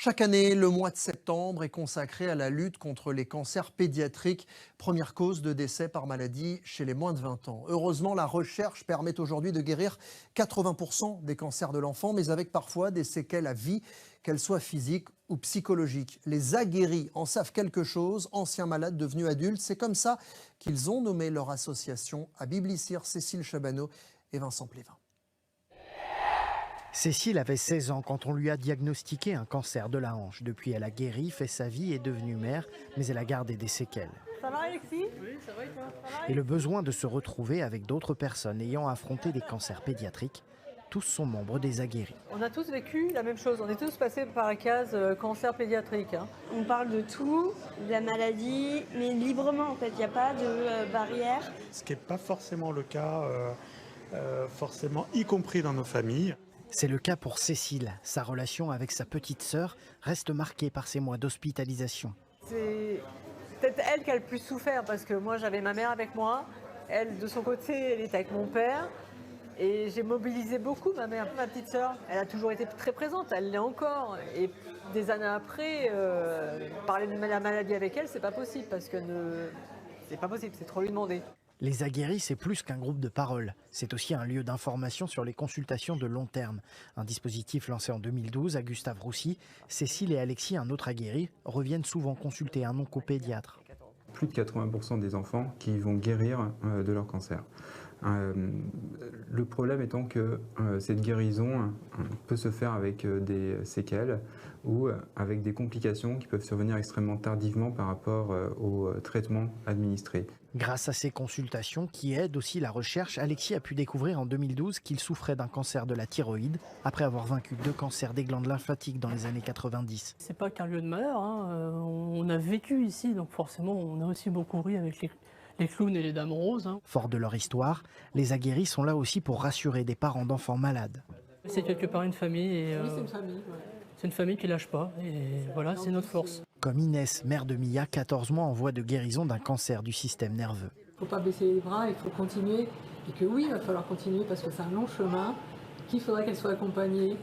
Chaque année, le mois de septembre est consacré à la lutte contre les cancers pédiatriques, première cause de décès par maladie chez les moins de 20 ans. Heureusement, la recherche permet aujourd'hui de guérir 80% des cancers de l'enfant, mais avec parfois des séquelles à vie, qu'elles soient physiques ou psychologiques. Les aguerris en savent quelque chose, anciens malades devenus adultes. C'est comme ça qu'ils ont nommé leur association à Biblicir, Cécile Chabanot et Vincent Plévin. Cécile avait 16 ans quand on lui a diagnostiqué un cancer de la hanche. Depuis, elle a guéri, fait sa vie, est devenue mère, mais elle a gardé des séquelles. Ça va Alexis? Oui, ça va et toi? Et le besoin de se retrouver avec d'autres personnes ayant affronté des cancers pédiatriques, tous sont membres des aguerris. On a tous vécu la même chose, on est tous passés par la case cancer pédiatrique. On parle de tout, de la maladie, mais librement en fait, il n'y a pas de barrière. Ce qui n'est pas forcément le cas, forcément y compris dans nos familles. C'est le cas pour Cécile. Sa relation avec sa petite sœur reste marquée par ces mois d'hospitalisation. C'est peut-être elle qui a le plus souffert parce que moi j'avais ma mère avec moi, elle de son côté elle était avec mon père et j'ai mobilisé beaucoup ma mère. Ma petite sœur, elle a toujours été très présente, elle l'est encore et des années après, parler de la maladie avec elle c'est pas possible parce que c'est pas possible, c'est trop lui demander. Les aguerris, c'est plus qu'un groupe de parole. C'est aussi un lieu d'information sur les consultations de long terme. Un dispositif lancé en 2012 à Gustave-Roussy. Cécile et Alexis, un autre aguerri, reviennent souvent consulter un oncopédiatre. Plus de 80% des enfants qui vont guérir de leur cancer. Le problème étant que cette guérison peut se faire avec des séquelles ou avec des complications qui peuvent survenir extrêmement tardivement par rapport au traitement administré. Grâce à ces consultations qui aident aussi la recherche, Alexis a pu découvrir en 2012 qu'il souffrait d'un cancer de la thyroïde après avoir vaincu 2 cancers des glandes lymphatiques dans les années 90. C'est pas qu'un lieu de malheur, hein. On a vécu ici, donc forcément on a aussi beaucoup ri avec les clowns et les dames roses. Hein. Forts de leur histoire, les aguerris sont là aussi pour rassurer des parents d'enfants malades. C'est quelque part une famille. Et, Oui c'est une famille. Ouais. C'est une famille qui lâche pas et voilà, c'est notre force. Comme Inès, mère de Mia, 14 mois en voie de guérison d'un cancer du système nerveux. Il ne faut pas baisser les bras, il faut continuer. Et que oui, il va falloir continuer parce que c'est un long chemin, qu'il faudrait qu'elle soit accompagnée,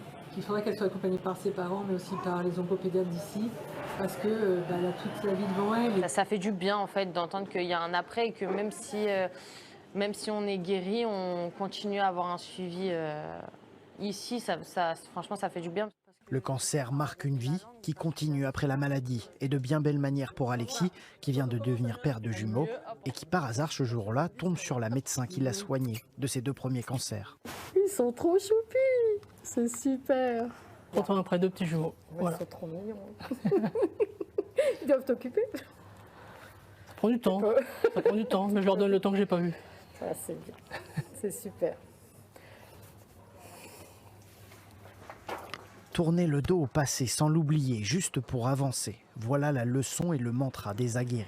par ses parents, mais aussi par les oncopédiatres d'ici, parce que elle a toute sa vie devant elle. Ça fait du bien en fait d'entendre qu'il y a un après et que même si on est guéri, on continue à avoir un suivi ici. Franchement, ça fait du bien. Le cancer marque une vie qui continue après la maladie et de bien belle manière pour Alexis qui vient de devenir père de jumeaux et qui par hasard ce jour-là tombe sur la médecin qui l'a soigné de ses 2 premiers cancers. Ils sont trop choupis, c'est super. Pourtant après 2 petits jumeaux. Voilà. Ils sont trop mignons. Ils doivent t'occuper. Ça prend du temps, mais je leur donne le temps que j'ai pas eu. Ah, c'est bien, c'est super. Tourner le dos au passé sans l'oublier juste pour avancer, voilà la leçon et le mantra des aguerris.